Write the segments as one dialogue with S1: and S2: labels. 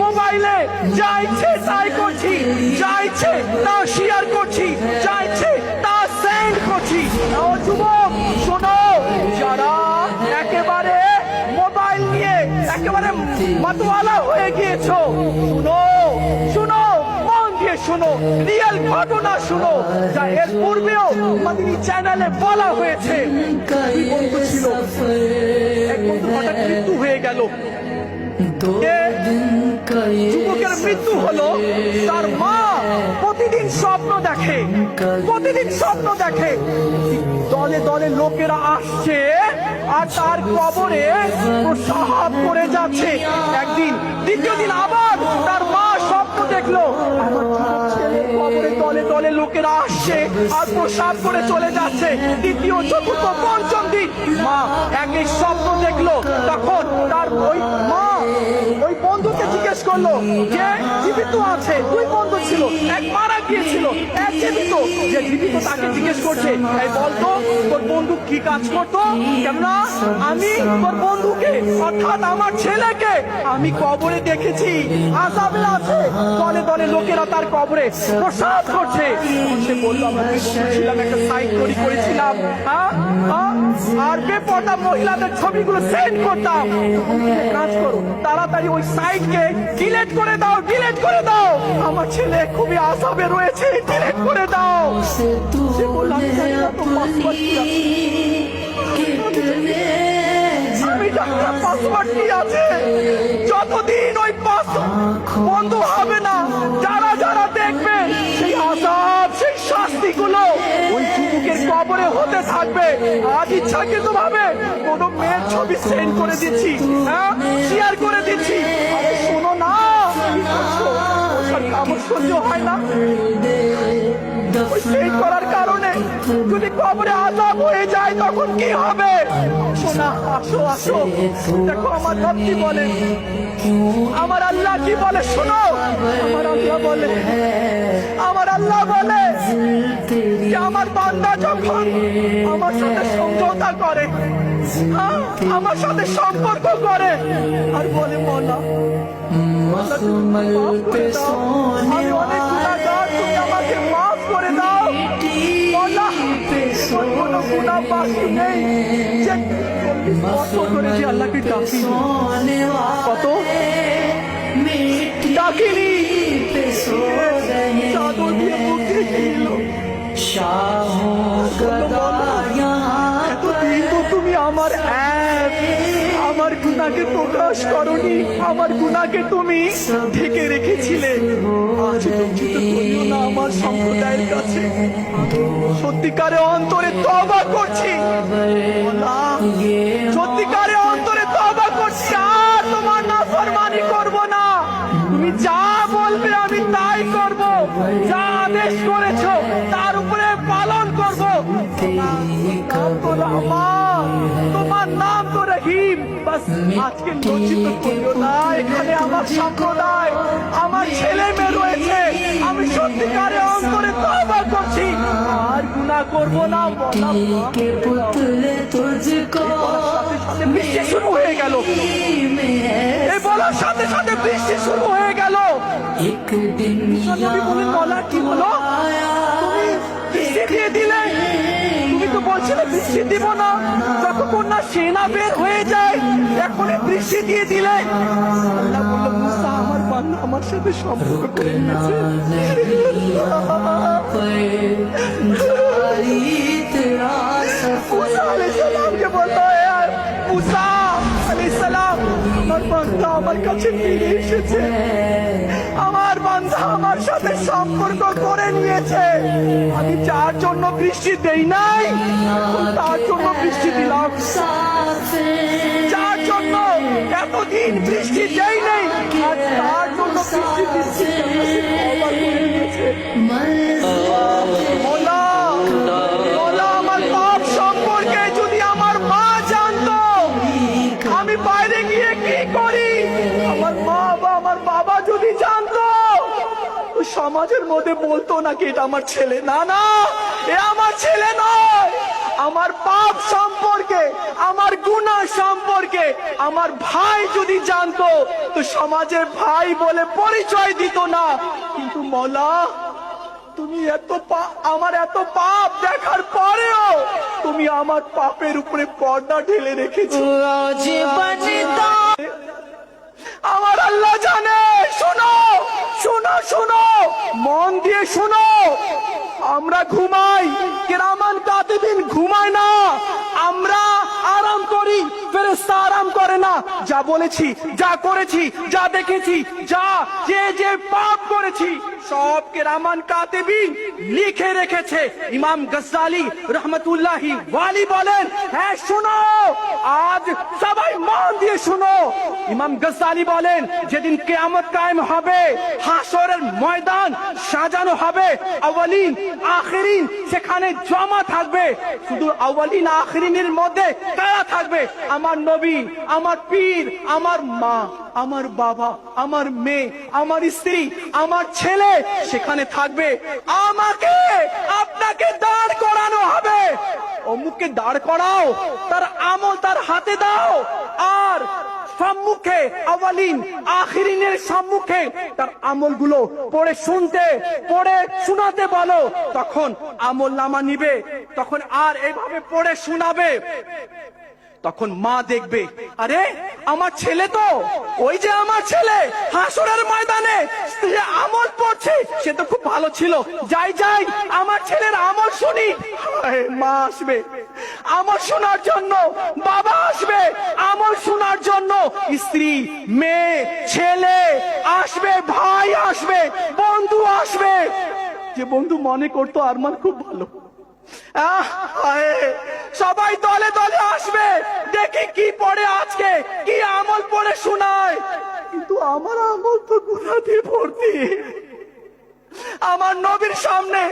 S1: মোবাইলে যা ইচ্ছে তাই করছি, যা ইচ্ছে তা শেয়ার করছি, যা ইচ্ছে তা সেন্ড করছি। ও যুবক শোনো, যারা একেবারে মোবাইল নিয়ে একেবারে মাতওয়ালা হয়ে গিয়েছো, শুনো শুনো, মন দিয়ে শুনো, রিয়েল ঘটনা শুনো, যা এর পূর্বেও মাদিনী চ্যানেলে বলা হয়েছে। দুই বন্ধু ছিল, এক বন্ধু হঠাৎ মৃত্যু হয়ে গেল। যুবকের মৃত্যু হলো, তার মা প্রতিদিন স্বপ্ন দেখে, প্রতিদিন স্বপ্ন দেখে দলে দলে লোকেরা আসছে আর তার কবরে প্রসাব করে যাচ্ছে। একদিন, দ্বিতীয় দিন আবার তার মা স্বপ্ন দেখলো, আমার ছেলের কবরে দলে দলে লোকেরা আসছে আর প্রসাব করে চলে যাচ্ছে। তৃতীয়, চতুর্থ, পঞ্চম দিন মা একই স্বপ্ন দেখলো। তখন তার ওই মা ওই বন্ধুকে জিজ্ঞেস করলো যে জীবিত আছে, দুই বন্ধু ছিল, এক মারা গিয়েছিল, এক জীবিত। যে জীবিত তাকে জিজ্ঞেস করছে, এই বলতো তোর বন্ধু কি কাজ করতো? কেননা আমি তোর বন্ধুকে অর্থাৎ আমার ছেলেকে আমি কবরে দেখেছি, আযাবে আছে, দলে দলে লোকেরা তার কবরে প্রসাদ করছে। সে বললো, আমরা ছিলাম একটা সাইট করেছিলাম, আর বেপরদা মহিলাদের ছবিগুলো সেন্ড করতাম। কাজ করো, তাড়াতাড়ি ওই সাইটকে ডিলিট করে দাও, ডিলিট করে দাও, আমার ছেলে খুবই আযাবে রয়েছে, ডিলিট করে দাও। সে বলল, আমি জানি না তো পাসওয়ার্ড কি আছে, আমি জানি না পাসওয়ার্ড কি আছে। যতদিন ওই বন্ধ হবে না, যারা যারা দেখবে সেই আযাব, সেই শাস্তিগুলো ওই যুবকের কবরে হতে থাকবে। আজ ইচ্ছাকৃত ভাবে কোনো মেয়ের ছবি সেন্ড করে দিচ্ছি, হ্যাঁ, শেয়ার করে দিচ্ছি। আরে শোনো না, আমার সহ্য হয় না। সেন্ড করার কারণে যদি কবরে আযাব হয়ে যায় তখন কি হবে? শোনা, আসো আসো, দেখো আমার রব কি বলে, আমার আল্লাহ কি বলে, শোনো। আমার আল্লাহ বলে, আমার আল্লাহ বলে যে আমার বান্দা যখন আমার সাথে সমঝোতা করে, আমার সাথে সম্পর্ক করে আর বলে, মওলা আমি অনেক গুনাহগার, তুমি আমাকে মাফ করে দাও। মওলা কোনো গুনাহ বাকি নেই। যে বছর ধরে যে আল্লাহকে ডাকি, কত ডাকিনি, চাদর দিয়ে মুখ ঢেকেছিল। এতদিন তো তুমি আমার আমার গুনাহকে প্রকাশ করনি, আমার গুনাহকে তুমি ঢেকে রেখেছিলে। আজ লজ্জিত করিও না আমার সম্প্রদায়ের কাছে। সত্যিকারে অন্তরে তওবা করছি, সত্যিকারে অন্তরে তওবা করছি, আর তোমার নাফরমানি করব না। তুমি যা বলবে আমি তাই করব, যা আদেশ করেছো তার উপরে পালন করব। তোমার নাম তো রহিম। বাস আজকে লজ্জিত করিও না, এখানে আমার সম্প্রদায়, আমার ছেলে মেয়ে রয়েছে, আমি সত্যিকারে অন্তরে তওবা করছি, আর গুনাহ করব না। বৃষ্টি শুরু হয়ে গেল, এই বলার সাথে সাথে বৃষ্টি শুরু হয়ে গেল। নবী বলেন, মওলা কি হলো, তুমি বৃষ্টি দিয়ে দিলে, তুমি তো বলছিলে বৃষ্টি দিব না, যতক্ষণ না সেনা বের হয়ে যায় এখনই বৃষ্টি দিয়ে দিলে। আল্লাহ বলল, মুসা আমার বান্দা আমার সাথে সম্পর্ক করে নিয়েছে। মুসা আলাইহিস সালামকে বললো, মুসা আলাইহিস সালাম, আমার বান্দা আমার কাছে ফিরে এসেছে, আমার বান্দা আমার সাথে সম্পর্ক করে নিয়েছে। আমি যার জন্য বৃষ্টি দেই নাই তার জন্য বৃষ্টি দিলাম, যার জন্য এতদিন বৃষ্টি দেই নাই তার জন্য বৃষ্টি দিচ্ছি। মওলা, মওলা, আমার পাপ সম্পর্কে যদি আমার মা জানতো আমি বাইরে গিয়ে কি করি, আমার মা বা আমার বাবা যদি জানতো, সমাজের মধ্যে বলতো নাকি এটা আমার ছেলে। না না, এ আমার ছেলে নয়। আমার পাপ সম্পর্কে, আমার গুনাহ আমার ভাই যদি জানতো তো সমাজে ভাই বলে পরিচয় দিত না। কিন্তু মওলা তুমি আমার এত পাপ দেখার পরেও তুমি আমার পাপের উপরে পর্দা ঢেলে রেখেছো। আমার আল্লাহ জানে। শোনো শোনো শোনো, মন দিয়ে শোনো। আমরা ঘুমাই, কিরামান কাতিবিন ঘুমায় না। আমরা আরাম করি, ফেরেশতা আরাম করে না। যা বলেছি, যা করেছি, যা দেখেছি, যা যে পাপ করেছি সব কিরামান কাতিবিন লিখে রেখেছে। ইমাম গজ্জালি রহমতুল্লাহি ওয়ালি বলেন, হ্যাঁ শোনো, আজ সবাই মন দিয়ে শোনো। ইমাম গজ্জালি বলেন, যেদিন কিয়ামত কায়েম হবে, হাসরের ময়দান সাজানো হবে, আউয়ালিন আখিরিন সেখানে জমা থাকবে। শুধু আউয়ালিন আখিরিনের মধ্যে কারা থাকবে? আমার নবী, আমার পীর, আমার মা, আমার বাবা, আমার মেয়ে, আমার স্ত্রী, আমার ছেলে সেখানে থাকবে। আমাকে আপনাকে দাঁড় করানো হবে। অমুককে দাঁড় করাও, তার আমল তার হাতে দাও, আর সম্মুখে আউয়ালিন আখিরিনের সম্মুখে তার আমলগুলো পড়ে শোনাতে বলো। তখন আমল নামা নিবে, তখন আর এভাবে পড়ে শোনাবে। তখন মা দেখবে, আরে আমার ছেলে তো, ওই যে আমার ছেলে হাসরের ময়দানে যে আমল পড়ছে সে তো খুব ভালো ছিল, যাই যাই আমার ছেলের আমল শুনি। মা আসবে আমল শোনার জন্য, বাবা আসবে আমল শোনার জন্য, স্ত্রী, মেয়ে, ছেলে আসবে, ভাই আসবে, বন্ধু আসবে। যে বন্ধু মনে করতো আরমান খুব ভালো, সবাই দলে দলে আসবে, দেখি কি পড়ে আজকে, কি আমল পড়ে শোনায়। কিন্তু আমার আমল তো গুনাহ দিয়ে ভর্তি। আমার নবীর সামনে,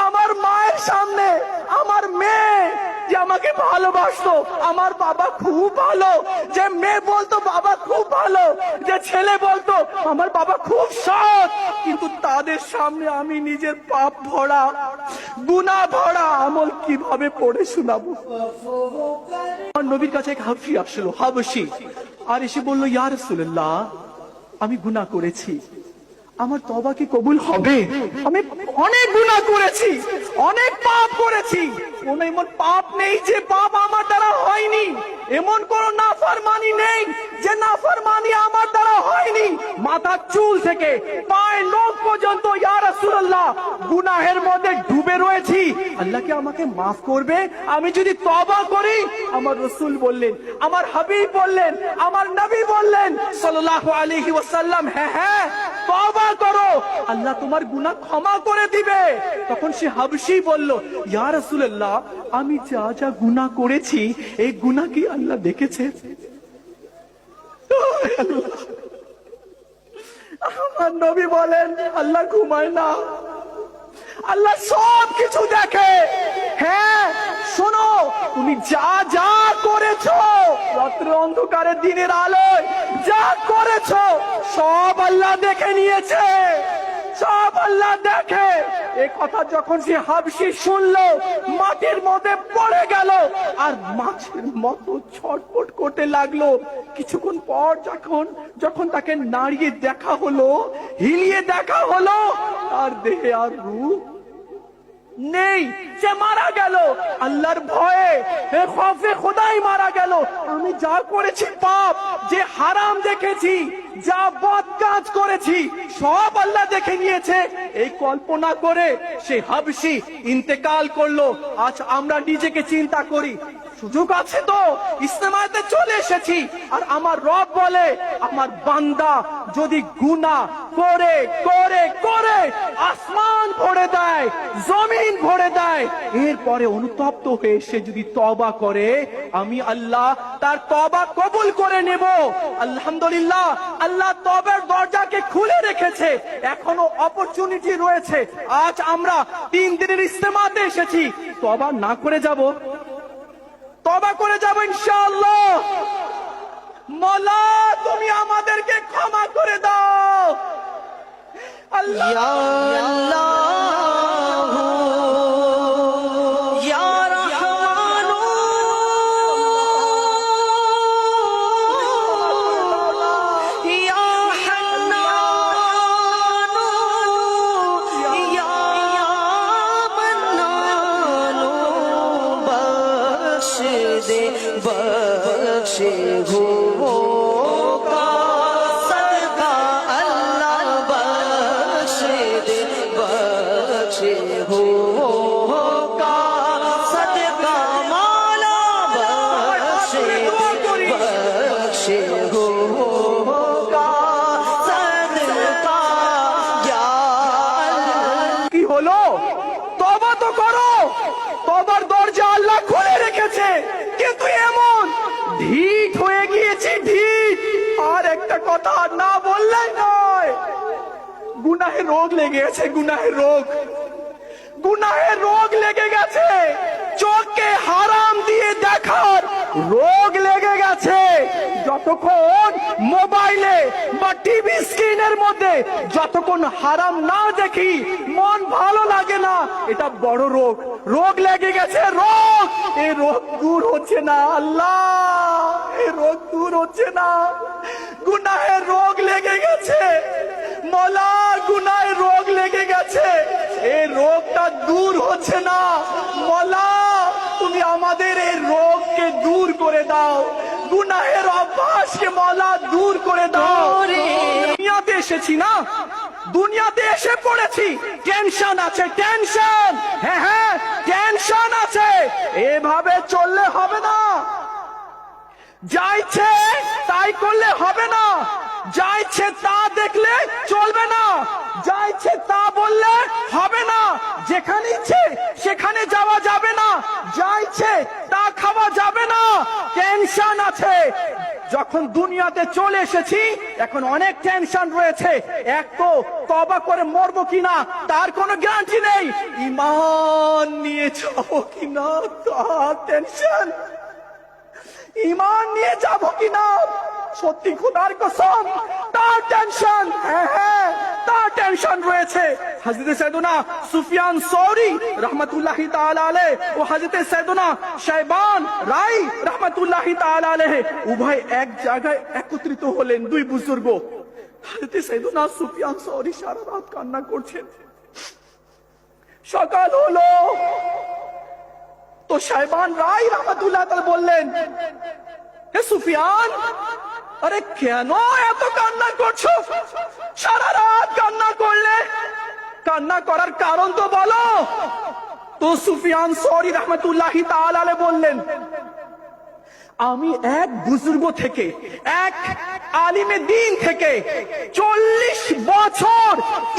S1: আমার মায়ের সামনে, আমার মেয়ে যে আমাকে ভালোবাসতো, আমার বাবা খুব ভালো, যে মেয়ে বলতো বাবা খুব ভালো, যে ছেলে বলতো আমার বাবা খুব সৎ, কিন্তু তাদের সামনে আমি নিজের পাপ ভরা, গুনাহ ভরা আমল কিভাবে পড়ে শোনাবো? আমার নবীর কাছে এক হাবশী আসলো, হাবশী, আর এসে বললো, ইয়া রাসূলুল্লাহ, আমি গুনাহ করেছি, আমার তওবা কি কবুল হবে? আমি অনেক গুনাহ করেছি, অনেক পাপ করেছি, কোন এমন পাপ নেই যে পাপ আমার দ্বারা হয়নি, এমন কোন নাফরমানি নেই যে নাফরমানি আমার দ্বারা হয়নি। মাথার চুল থেকে পায়ের নখ পর্যন্ত ইয়া রাসূলুল্লাহ গুনাহের মধ্যে ডুবে রয়েছি, আল্লাহ কি আমাকে মাফ করবে আমি যদি তওবা করি? আমার রাসূল বললেন, আমার হাবিব বললেন, আমার নবী বললেন সাল্লাল্লাহু আলাইহি ওয়াসাল্লাম, হ্যাঁ হ্যাঁ তওবা করো, আল্লাহ তোমার গুনাহ ক্ষমা করে দিবে। তখন সে হাবশী বলল, ইয়া রাসূলুল্লাহ, আমি যা যা গুনাহ করেছি এই গুনাহ কি আল্লাহ দেখেছে? আমার নবী বলেন, আল্লাহ ঘুমায় না, আল্লাহ সব কিছু দেখে। হ্যাঁ শোনো, তুমি যা যা করেছো রাত্রে অন্ধকারে দিনের আলোয় যা করেছো সব আল্লাহ দেখে নিয়েছে, সব আল্লাহ দেখে। এই কথা যখন সে হাবশী শুনলো, মাটির মধ্যে পড়ে গেল আর মাছের মতো ছটফট করতে লাগলো। কিছুক্ষণ পর যখন তাকে নাড়িয়ে দেখা হলো, হিলিয়ে দেখা হলো, তার দেহে আর রূপ নেই, সে মারা গেল আল্লাহর ভয়ে, খৌফে খোদাই মারা গেল। আমি যা করেছি পাপ, যে হারাম দেখেছি, যা বদ কাজ করেছি সব আল্লাহ দেখে নিয়েছে, এই কল্পনা করে সে হাবশী ইন্তেকাল করলো। আজ আমরা নিজেকে চিন্তা করি, সুযোগ আছে তো, ইস্তেমাতে চলে এসেছি, আর আমার রব বলে আমার বান্দা যদি গুনাহ করে করে করে আসমান ভরে দেয়, জমিন ভরে দেয়, এরপরে অনুতপ্ত হয়ে সে যদি তওবা করে, আমি আল্লাহ তার তওবা কবুল করে নেব। আলহামদুলিল্লাহ, আল্লাহ তওবার দরজাকে খুলে রেখেছে, এখনো অপরচুনিটি রয়েছে। আজ আমরা 3 দিনের ইস্তেমাতে এসেছি, তওবা না করে যাব, তওবা করে যাব ইনশাআল্লাহ। মওলা তুমি আমাদেরকে ক্ষমা করে দাও আল্লাহ।
S2: ইয়া আল্লাহ ইয়া রাহমান बख्शे गुनहों का सदका अल्लाह बख्शे दे, बख्शे गुनहों का सदका मौला बख्शे दे, बख्शे गुनहों का सदका या अल्लाह।
S1: কি হলো? তওবা তো করো, তওবার দরজা আল্লাহ খুলে রেখেছে, কিন্তু এমন ঢিঠ হয়ে গিয়েছি, ঢিঠ। আর একটা কথা না বললেই নয়, গুনাহের রোগ লেগে গেছে, গুনাহের রোগ, গুনাহের রোগ লেগে গেছে, চোখকে হারাম দিয়ে দেখার রোগ লেগে গেছে। যতক্ষণ মোবাইলে বা টিভি স্ক্রিনের মধ্যে যতক্ষণ হারাম না দেখি মন ভালো লাগে না, এটা বড় রোগ, রোগ লেগে গেছে, রোগ। এই রোগ দূর হচ্ছে না আল্লাহ, এই রোগ দূর হচ্ছে না, গুনাহের রোগ লেগে গেছে মওলা, গুনাহের রোগ লেগে গেছে, এই রোগটা দূর হচ্ছে না মওলা, তুমি আমাদের এই রোগকে দূর করে দাও, গুনাহের অভ্যাসকে মওলা দূর করে দাও। দুনিয়াতে এসেছি না, দুনিয়াতে এসে পড়েছি, টেনশন আছে, টেনশন, হ্যাঁ হ্যাঁ টেনশন আছে, এভাবে চললে হবে না, যা ইচ্ছে তাই করলে হবে না, যা ইচ্ছে তা দেখলে চলবে না, যা ইচ্ছে তা বললে হবে না, যেখানে ইচ্ছে সেখানে যাওয়া যাবে না, যা ইচ্ছে তা খাওয়া যাবে না, টেনশন আছে। যখন দুনিয়াতে চলে এসেছি এখন অনেক টেনশন রয়েছে, এক তো তওবা করে মরবো কিনা তার কোনো গ্যারান্টি নেই, ঈমান নিয়ে যাবো কিনা তার টেনশন, ঈমান নিয়ে যাবো কিনা সত্যি খোদার কসম তার টেনশন, হ্যাঁ হ্যাঁ তার টেনশন রয়েছে। হযরত সাইয়েদনা সুফিয়ান সৌরি রাহমাতুল্লাহি তাআলা আলাইহি ও হযরত সাইয়েদনা শাইবান রাই রাহমাতুল্লাহি তাআলা আলাইহি উভয় এক জায়গায় একত্রিত হলেন, দুই বুজুর্গ। হযরত সাইয়েদনা সুফিয়ান সৌরি সারা রাত কান্না করছেন, সকাল হলো তো শাইবান রাই রাহমাতুল্লাহ তাআলা বললেন, হে সুফিয়ান, আরে কেন এত কান্না করছো, সারা রাত কান্না করলে, কান্না করার কারণ তো বলো। তো সুফিয়ান সৌরি রাহমাতুল্লাহি তাআলা আলাইহি বললেন, আমি এক বুজুর্গ থেকে, এক আলিমে দ্বীন থেকে 40 বছর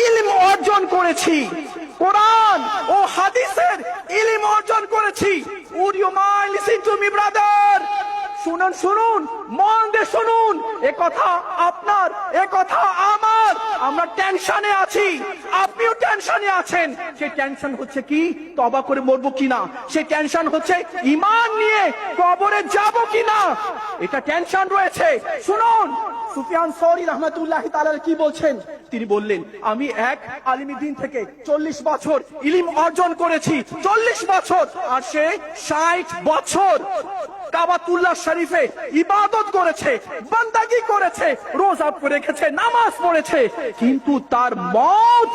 S1: ইলম অর্জন করেছি, কোরআন ও হাদিসের ইলম অর্জন করেছি। Would you mind listen to me brother? শুনুন শুনুন, মন দিয়ে শুনুন, এ কথা আপনার, এ কথা আমার, আমরা টেনশনে আছি, আপনিও টেনশনে আছেন। সেই টেনশন হচ্ছে কি তওবা করে মরবো কিনা, সেই টেনশন হচ্ছে ঈমান নিয়ে কবরে যাব কিনা, এটা টেনশন রয়েছে। শুনুন সুফিয়ান সৌরি রাহমাতুল্লাহি তাআলা কি বলছেন, তিনি বললেন, আমি এক আলিমে দ্বীন থেকে 40 বছর ইলম অর্জন করেছি, 40 বছর, আর সে 60 বছর কাবাতুল্লাহ শরীফে ইবাদত করেছে, বান্দাগি করেছে, রোজা রেখেছে, নামাজ পড়েছে, কিন্তু তার মওত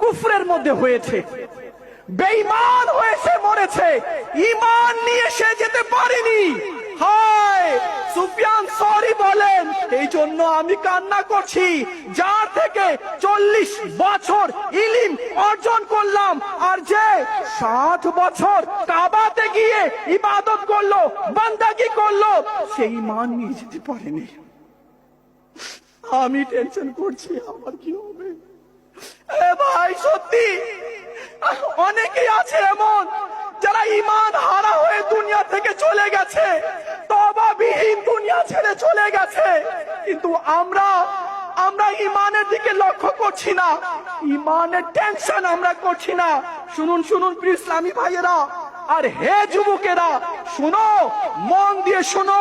S1: কুফরের মধ্যে হয়েছে, বেঈমান হয়েছে মরেছে, ঈমান নিয়ে সে যেতে পারেনি। হায় সুফিয়ান সৌরি বলেন, এই জন্য আমি কান্না করছি, যার থেকে 40 বছর ইলম অর্জন করলাম, আর যে 60 বছর কাবাতে গিয়ে ইবাদত করলো, বান্দাগি করলো, সেই ঈমান নিয়ে যেতে পারেনি। আমি টেনশন করছি আমার কি হবে। এ ভাই সত্যি অনেকেই আছে এমন যারা ঈমান হারা হয়ে দুনিয়া থেকে চলে গেছে, তওবাবিহীন দুনিয়া ছেড়ে চলে গেছে, কিন্তু আমরা ঈমানের দিকে লক্ষ্য করছি না, ঈমানের টেনশন আমরা করছি না। শুনুন শুনুন প্রিয় ইসলামী ভাইয়েরা আর হে যুবকেরা, শুনো, মন দিয়ে শুনো,